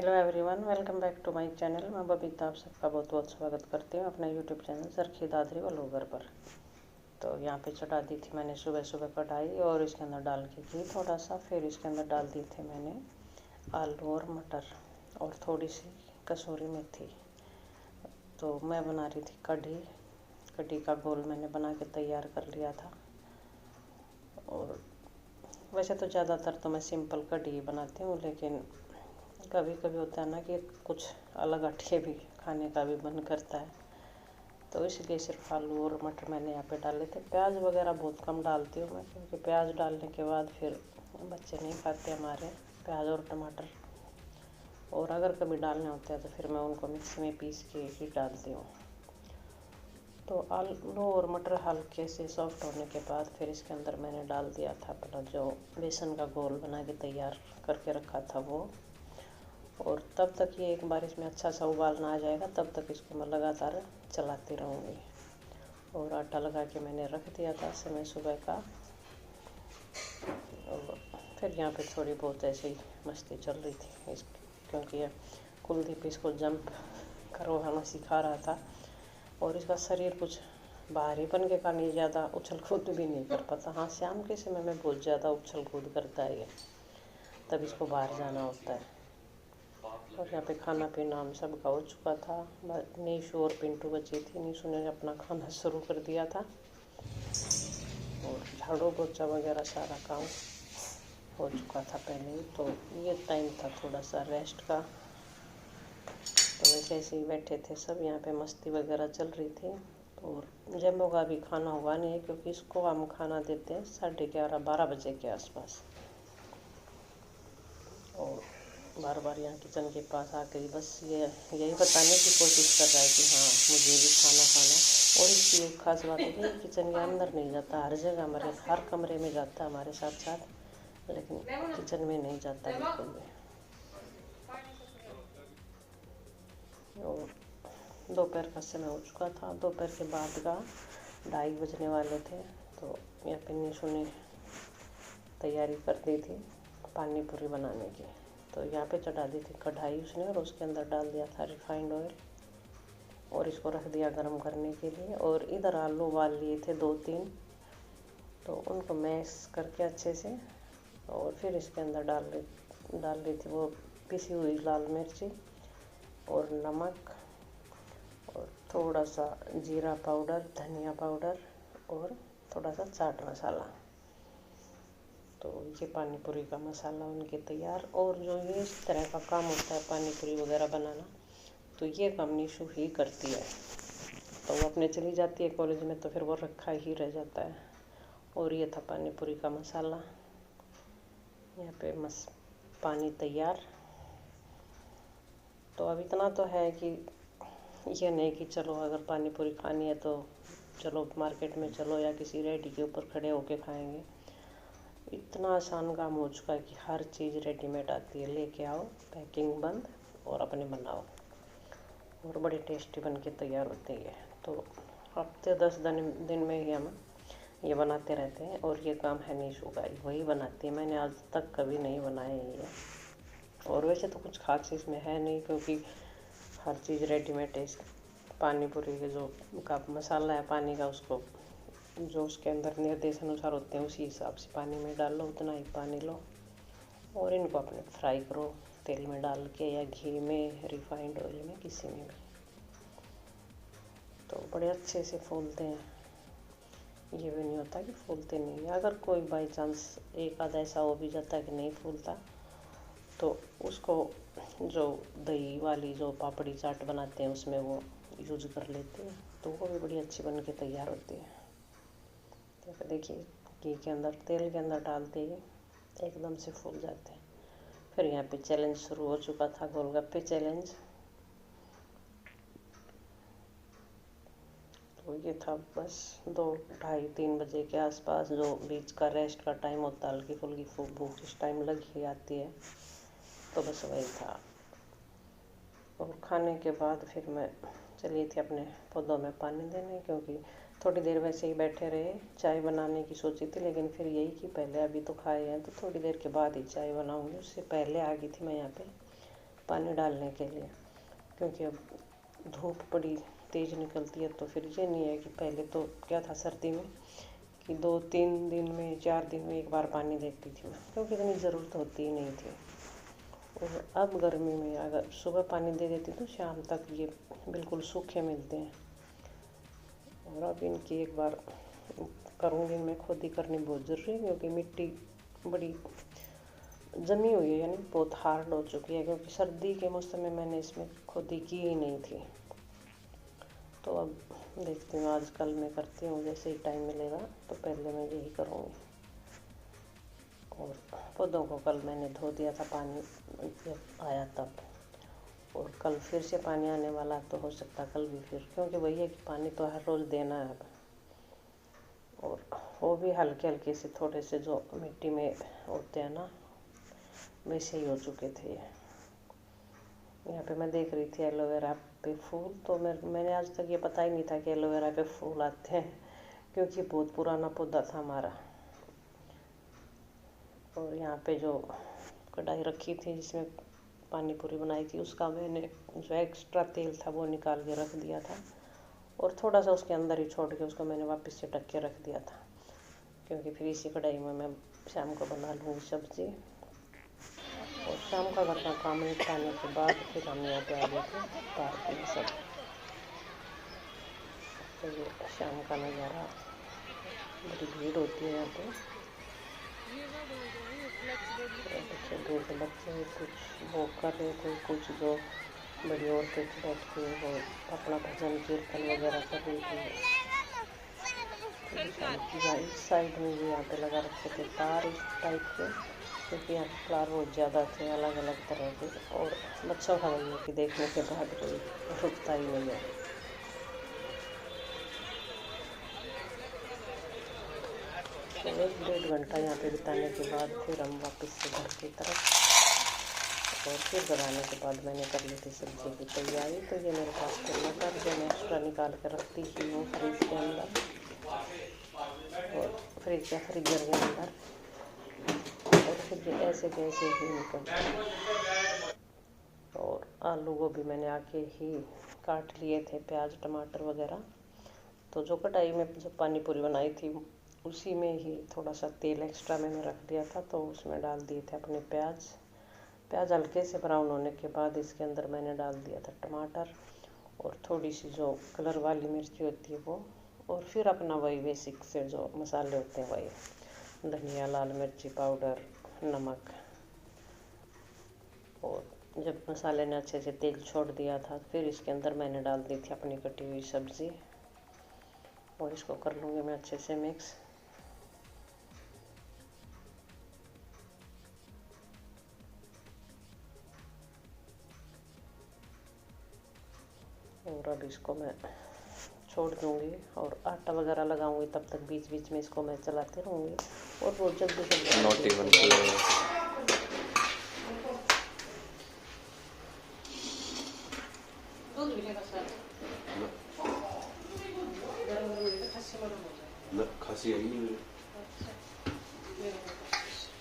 Hello everyone, welcome back to my channel. मैं बबीता आप सबका बहुत बहुत स्वागत करती हूँ अपने YouTube channel Charkhi Dadri vlogger पर। तो यहाँ पे चढ़ा दी थी मैंने सुबह सुबह कढ़ाई और इसके अंदर डाल के घी थोड़ा सा, फिर इसके अंदर डाल दी थी मैंने आलू और मटर और थोड़ी सी कसूरी मेथी। तो मैं बना रही थी कढ़ी। कढ़ी का घोल मैंने बना के तैयार कर लिया था। और वैसे तो ज़्यादातर तो मैं सिंपल कढ़ी ही बनाती हूँ, लेकिन कभी कभी होता है ना कि कुछ अलग हटके भी खाने का भी मन करता है, तो इसलिए सिर्फ आलू और मटर मैंने यहाँ पे डाले थे। प्याज वगैरह बहुत कम डालती हूँ मैं, क्योंकि प्याज डालने के बाद फिर बच्चे नहीं खाते हमारे प्याज और टमाटर, और अगर कभी डालने होते हैं तो फिर मैं उनको मिक्सी में पीस के ही डालती हूँ। तो आलू और मटर हल्के से सॉफ्ट होने के बाद फिर इसके अंदर मैंने डाल दिया था अपना जो बेसन का घोल बना के तैयार करके रखा था वो। और तब तक ये एक बार इसमें अच्छा सा उबालना आ जाएगा, तब तक इसको मैं लगातार चलाती रहूँगी। और आटा लगा के मैंने रख दिया था समय सुबह का। और फिर यहाँ पे थोड़ी बहुत ऐसी मस्ती चल रही थी क्योंकि कुलदीप इसको जंप करवाना सिखा रहा था, और इसका शरीर कुछ भारीपन के कारण ये ज़्यादा उछल कूद भी नहीं कर पाता। हाँ, शाम के समय में बहुत ज़्यादा उछल कूद करता है ये, तब इसको बाहर जाना होता है। और यहाँ पे खाना पीना हम सबका हो चुका था। नीशू और पिंटू बची थी। नीशू ने अपना खाना शुरू कर दिया था, और झाड़ू पोछा वगैरह सारा काम हो चुका था पहले ही। तो ये टाइम था थोड़ा सा रेस्ट का। तो वैसे ऐसे ही बैठे थे सब, यहाँ पे मस्ती वगैरह चल रही थी। और जम्बो का भी खाना हुआ नहीं है, क्योंकि इसको हम खाना देते हैं 11:30-12 बजे के आसपास। और बार बार यहाँ किचन के पास आके बस यही बताने की कोशिश कर रहा है कि हाँ, मुझे भी खाना खाना। और इसकी एक खास बात है कि किचन के अंदर नहीं जाता, हर जगह हमारे हर कमरे में जाता है हमारे साथ साथ, लेकिन किचन में नहीं जाता बिल्कुल भी। और दोपहर का समय हो चुका था, दोपहर के बाद का 2:30 बजने वाले थे। तो यहाँ पे नीशू ने तैयारी कर दी थी पानी पूरी बनाने की। तो यहाँ पे चढ़ा दी थी कढ़ाई उसने, और उसके अंदर डाल दिया था रिफाइंड ऑयल, और इसको रख दिया गरम करने के लिए। और इधर आलू उबाल लिए थे 2-3, तो उनको मैश करके अच्छे से, और फिर इसके अंदर डाल दी थी वो पिसी हुई लाल मिर्ची और नमक और थोड़ा सा जीरा पाउडर, धनिया पाउडर और थोड़ा सा चाट मसाला। तो ये पानी पूरी का मसाला उनके तैयार। और जो ये इस तरह का काम होता है पानी पूरी वगैरह बनाना, तो ये काम नीशू ही करती है। तो वो अपने चली जाती है कॉलेज में, तो फिर वो रखा ही रह जाता है। और ये था पानी पूरी का मसाला। यहाँ पे पानी तैयार। तो अब इतना तो है कि ये नहीं कि चलो अगर पानी पूरी खानी है तो चलो मार्केट में चलो या किसी रेडी के ऊपर खड़े होके खाएंगे। इतना आसान काम हो चुका है कि हर चीज़ रेडीमेड आती है, लेके आओ, पैकिंग बंद, और अपने बनाओ, और बड़ी टेस्टी बन के तैयार होती है। तो हफ्ते 10 दिन में ही हम ये बनाते रहते हैं। और ये काम है नीशू का, वही बनाती है, मैंने आज तक कभी नहीं बनाया ये। और वैसे तो कुछ खास इसमें है नहीं, क्योंकि हर चीज़ रेडीमेड है। पानी पूरी के जो का मसाला है पानी का, उसको जो उसके अंदर निर्देश अनुसार होते हैं उसी हिसाब से पानी में डाल लो, उतना ही पानी लो, और इनको अपने फ्राई करो तेल में डाल के या घी में, रिफाइंड ऑयल में, किसी में भी। तो बड़े अच्छे से फूलते हैं। ये भी नहीं होता कि फूलते नहीं हैं। अगर कोई बाई चांस एक आधा ऐसा हो भी जाता है कि नहीं फूलता, तो उसको जो दही वाली जो पापड़ी चाट बनाते हैं उसमें वो यूज कर लेते हैं, तो वो भी बड़ी अच्छी बन के तैयार होती है। तो देखिए घी के अंदर, तेल के अंदर डालते ही एकदम से फूल जाते हैं। फिर यहाँ पे चैलेंज शुरू हो चुका था, गोलगप्पे चैलेंज। तो ये था बस 2-2:30-3 बजे के आसपास, जो बीच का रेस्ट का टाइम होता है, हल्की फुल्की भूख इस टाइम लग ही आती है, तो बस वही था। और खाने के बाद फिर मैं चली थी अपने पौधों में पानी देने, क्योंकि थोड़ी देर वैसे ही बैठे रहे। चाय बनाने की सोची थी, लेकिन फिर यही कि पहले अभी तो खाए हैं, तो थोड़ी देर के बाद ही चाय बनाऊंगी। उससे पहले आ गई थी मैं यहाँ पे पानी डालने के लिए, क्योंकि अब धूप बड़ी तेज़ निकलती है। तो फिर ये नहीं है कि पहले तो क्या था सर्दी में कि 2-3 दिन में 4 दिन में एक बार पानी देती थी मैं, क्योंकि इतनी ज़रूरत होती ही नहीं थी। और अब गर्मी में अगर सुबह पानी दे देती तो शाम तक ये बिल्कुल सूखे मिलते हैं। और अब इनकी एक बार करूँगी मैं, खुद ही करनी बहुत ज़रूरी है, क्योंकि मिट्टी बड़ी जमी हुई है, यानी बहुत हार्ड हो चुकी है, क्योंकि सर्दी के मौसम में मैंने इसमें खुदी की ही नहीं थी। तो अब देखती हूँ, आज कल मैं करती हूँ, जैसे ही टाइम मिलेगा तो पहले मैं यही करूँगी। और पौधों को कल मैंने धो दिया था पानी जब आया तब, और कल फिर से पानी आने वाला, तो हो सकता कल भी फिर, क्योंकि वही है कि पानी तो हर रोज़ देना है अब। और वो भी हल्के हल्के से, थोड़े से जो मिट्टी में होते हैं ना, वैसे ही हो चुके थे ये। यहाँ पे मैं देख रही थी एलोवेरा पे फूल, तो मैंने आज तक ये पता ही नहीं था कि एलोवेरा पे फूल आते हैं, क्योंकि बहुत पुराना पौधा था हमारा। और यहाँ पे जो कढ़ाई रखी थी जिसमें पानी पूरी बनाई थी, उसका मैंने जो एक्स्ट्रा तेल था वो निकाल के रख दिया था, और थोड़ा सा उसके अंदर ही छोड़ के उसको मैंने वापस से ढक के रख दिया था, क्योंकि फिर इसी कढ़ाई में मैं शाम को बना लूँगी सब्ज़ी। और शाम का घर का काम निपटाने के बाद फिर हम यहाँ पे आ गए थे पार्क में सब। तो ये शाम का नज़ारा, बड़ी भीड़ होती है यहाँ पे। बच्चे, दूर के बच्चे कुछ वॉक कर रहे थे, कुछ जो बड़ी औरतें बैठ के वो अपना भजन कीर्तन वगैरह कर रही थी। इस साइड में भी यहाँ पे लगा रखे थे तार इस टाइप के, क्योंकि यहाँ पे फ्लावर बहुत ज़्यादा थे अलग अलग तरह के, और बच्चों का मन की देखने के बाद कोई रुकता ही नहीं है। तो 1-1.5 घंटा यहाँ पे बिताने के बाद फिर हम वापस से घर की तरफ, और फिर घर आने के बाद मैंने कर ली थी सब्ज़ी की तैयारी। तो ये मेरे पास थे मटर, जो मैं एक्स्ट्रा निकाल कर रखती ही हूँ फ्रिज के अंदर, और फ्रिज के फ्रीजर के अंदर, और फिर ये ऐसे के ऐसे ही निकल। और आलू गोभी मैंने आके ही काट लिए थे, प्याज टमाटर वगैरह। तो जो कढ़ाई में जब पानी पूरी बनाई थी उसी में ही थोड़ा सा तेल एक्स्ट्रा मैंने रख दिया था, तो उसमें डाल दिए थे अपने प्याज हल्के से ब्राउन होने के बाद इसके अंदर मैंने डाल दिया था टमाटर, और थोड़ी सी जो कलर वाली मिर्ची होती है वो, और फिर अपना वही बेसिक से जो मसाले होते हैं वही, धनिया, लाल मिर्ची पाउडर, नमक। और जब मसाले ने अच्छे से तेल छोड़ दिया था, फिर इसके अंदर मैंने डाल दी थी अपनी कटी हुई सब्ज़ी, और इसको कर लूँगी मैं अच्छे से मिक्स। और अब इसको मैं छोड़ दूँगी, और आटा वगैरह लगाऊंगी, तब तक बीच बीच में इसको मैं चलाती रहूँगी। और वो जल्दी खांसी आई नहीं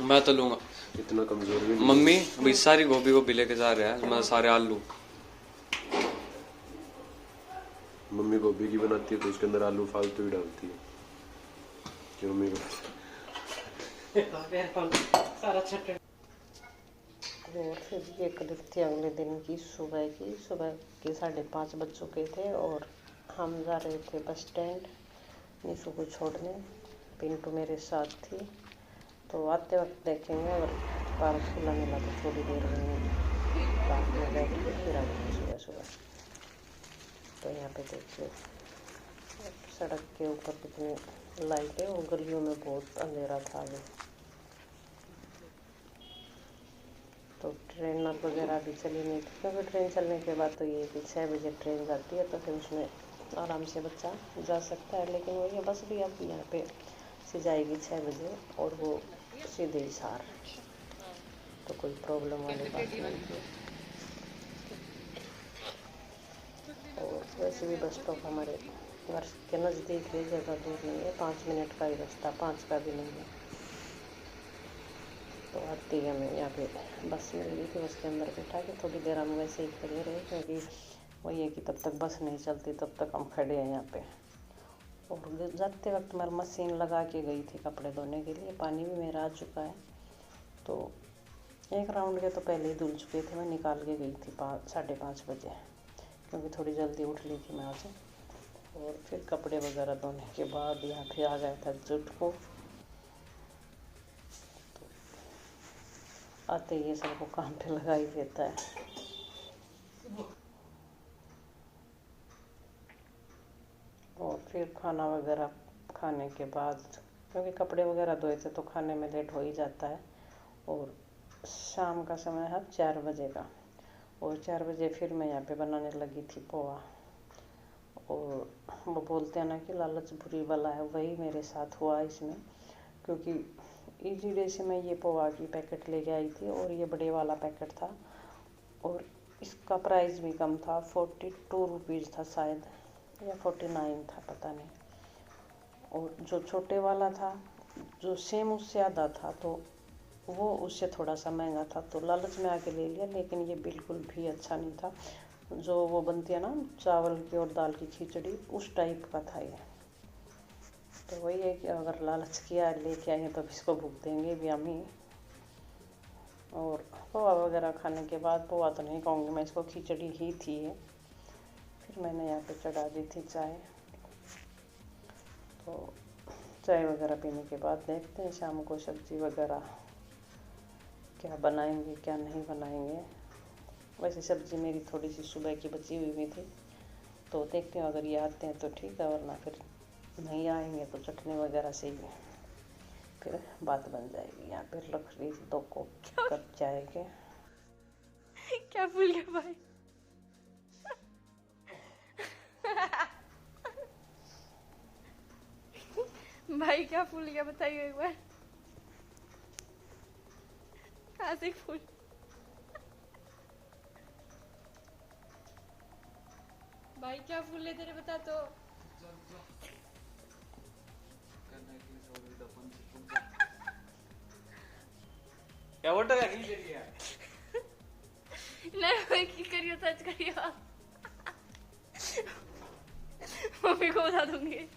मैं तो लूंगा, इतना कमजोर भी नहीं। मम्मी अभी सारी गोभी को लेके जा रहे हैं, मतलब सारे आलू। मम्मी गोभी की बनाती है तो उसके अंदर आलू फालतू ही डालती है, कि मम्मी को सारा छट। और फिर ये क्लिप थी अगले दिन की, सुबह के 5:30 बज चुके थे, और हम जा रहे थे बस स्टैंड निशु को छोड़ने। पिंटू मेरे साथ थी। तो आते वक्त देखेंगे, अगर पार्क खुला मिला तो थोड़ी देर में पार्क में बैठ के फिर आएंगे सुबह सुबह। तो यहाँ पे देखिए सड़क के ऊपर कितनी लाइटें, और गलियों में बहुत अंधेरा था अभी। तो ट्रेन वगैरह भी चली नहीं थी, क्योंकि ट्रेन चलने के बाद तो ये कि 6 बजे ट्रेन जाती है, तो फिर उसमें आराम से बच्चा जा सकता है। लेकिन वही बस भी अब यहाँ पे से जाएगी 6 बजे, और वो सीधे हिसार, तो कोई प्रॉब्लम वाली बात नहीं थी। और वैसे भी बस स्टॉप हमारे घर के नज़दीक है, ज़्यादा दूर नहीं है, 5 मिनट का ही रास्ता, 5 का भी नहीं है। तो आते ही हमें यहाँ पे बस मिल गई थी, बस के अंदर बैठा के थोड़ी देर हम वैसे ही खड़े रहे, क्योंकि वही है कि तब तक बस नहीं चलती तब तक हम खड़े हैं यहाँ पे। और जाते वक्त मैं मशीन लगा के गई थी कपड़े धोने के लिए, पानी भी मेरा आ चुका है। तो एक राउंड के तो पहले ही धुल चुके थे, मैं निकाल के गई थी 5:30 बजे, क्योंकि थोड़ी जल्दी उठ ली थी मैं आज। और फिर कपड़े वगैरह धोने के बाद यहाँ पे आ गया था जुट को, तो आते ही सबको काम पे लगा ही देता है। और फिर खाना वगैरह खाने के बाद, क्योंकि कपड़े वगैरह धोए थे तो खाने में लेट हो ही जाता है। और शाम का समय है 4 बजे का, और 4 बजे फिर मैं यहाँ पे बनाने लगी थी पोहा। और वो बोलते हैं ना कि लालच बुरी बला है, वही मेरे साथ हुआ इसमें, क्योंकि इजी डे से मैं ये पोहा की पैकेट लेके आई थी, और ये बड़े वाला पैकेट था, और इसका प्राइस भी कम था, 42 रुपीज़ था शायद, या 49 था, पता नहीं। और जो छोटे वाला था, जो सेम उससे आधा था, तो वो उससे थोड़ा सा महंगा था, तो लालच में आके ले लिया। लेकिन ये बिल्कुल भी अच्छा नहीं था, जो वो बनती है ना चावल की और दाल की खिचड़ी, उस टाइप का था ये। तो वही है कि अगर लालच किया लेके आए तो इसको भूख देंगे भी हम ही। और पोहा वगैरह खाने के बाद, पोहा तो नहीं कहूँगी मैं इसको, खिचड़ी ही थी ये। फिर मैंने यहाँ पे चढ़ा दी थी चाय। तो चाय वगैरह पीने के बाद देखते हैं शाम को सब्ज़ी वगैरह क्या बनाएंगे क्या नहीं बनाएंगे। वैसे सब्ज़ी मेरी थोड़ी सी सुबह की बची हुई भी थी, तो देखते हैं अगर ये आते हैं तो ठीक है, वरना फिर नहीं आएंगे तो चटनी वगैरह से ही फिर बात बन जाएगी। यहाँ पे रख ली 2 कप चाय के। क्या भूल गया भाई? भाई क्या फूल गया बताइए एक बार। कहाँ से फूल? भाई क्या फूल ले तेरे बता तो। क्या बोलता है अगली जगह है? नहीं भाई की करियो, सच करियो। मम्मी को बता दूंगी।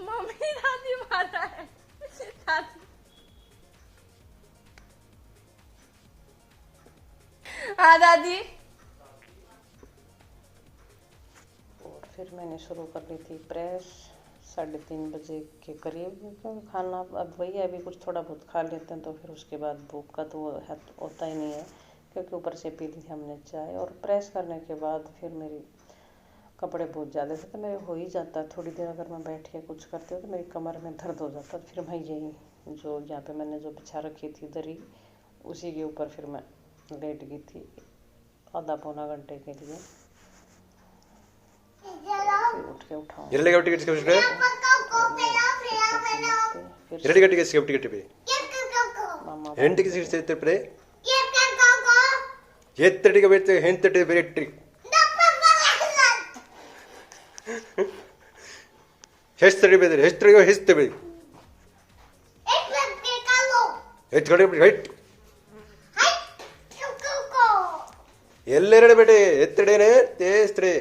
मम्मी दादी मारा है दादी। हाँ दादी। और फिर मैंने शुरू कर ली थी प्रेस 3:30 बजे के करीब, क्योंकि खाना अब वही है, अभी कुछ थोड़ा बहुत खा लेते हैं तो फिर उसके बाद भूख का तो वो होता ही नहीं है, क्योंकि ऊपर से पी ली थी हमने चाय। और प्रेस करने के बाद फिर मेरी कपड़े बहुत ज़्यादा थे, तो मेरे हो ही जाता है थोड़ी देर अगर मैं बैठ के कुछ करती हूँ तो मेरी कमर में दर्द हो जाता है। फिर मैं यही जो यहाँ पे मैंने जो बिछा रखी थी दरी, उसी के ऊपर फिर मैं लेट गई थी आधा पौना घंटे के लिए। फिर उठ के उठाऊँ ಎಲ್ಲೆರಡು ಬೇಟೆ ಎತ್ತಡೇನೆ ತೇಸ್ತ್ರೆ